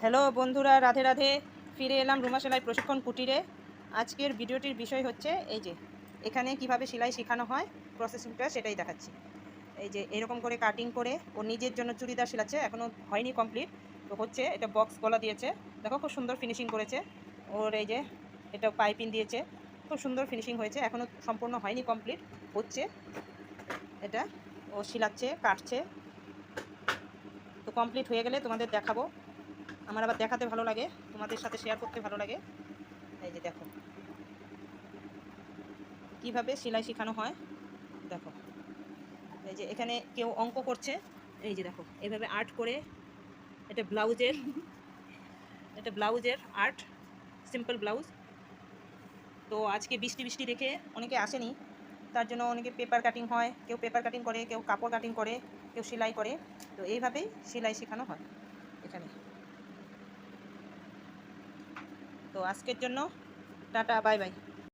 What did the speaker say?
Hello বন্ধুরা, রাধে রাধে। ফিরে এলাম রুমা সেলাই প্রশিক্ষণ কুটিরে। আজকের ভিডিওটির বিষয় হচ্ছে এই যে এখানে কিভাবে সেলাই শেখানো হয়, প্রসেসিংটা সেটাই দেখাচ্ছি। এই যে এরকম করে কাটিং করে ও নিজের জন্য চুড়িদার সেলাচ্ছে, এখনও হয়নি কমপ্লিট, তো হচ্ছে। এটা বক্স গলা দিয়েছে, দেখো খুব সুন্দর ফিনিশিং করেছে। ওর এই যে এটা পাইপিং দিয়েছে, খুব সুন্দর ফিনিশিং হয়েছে, এখনও সম্পূর্ণ হয়নি, কমপ্লিট হচ্ছে। এটা ও সেলাচ্ছে, কাটছে। তো কমপ্লিট হয়ে গেলে তোমাদের দেখাবো। আমার আবার দেখাতে ভালো লাগে, তোমাদের সাথে শেয়ার করতে ভালো লাগে। এই যে দেখো কিভাবে সেলাই শেখানো হয়, দেখো। এই যে এখানে কেউ অঙ্ক করছে, এই যে দেখো এইভাবে আর্ট করে। এটা ব্লাউজের আর্ট, সিম্পল ব্লাউজ। তো আজকে বৃষ্টি বৃষ্টি দেখে অনেকে আসেনি, তার জন্য অনেকে পেপার কাটিং হয়, কেউ পেপার কাটিং করে, কেউ কাপড় কাটিং করে, কেউ সেলাই করে। তো এইভাবেই সেলাই শেখানো হয় এখানে। তো আজকের জন্য টাটা, বাই বাই।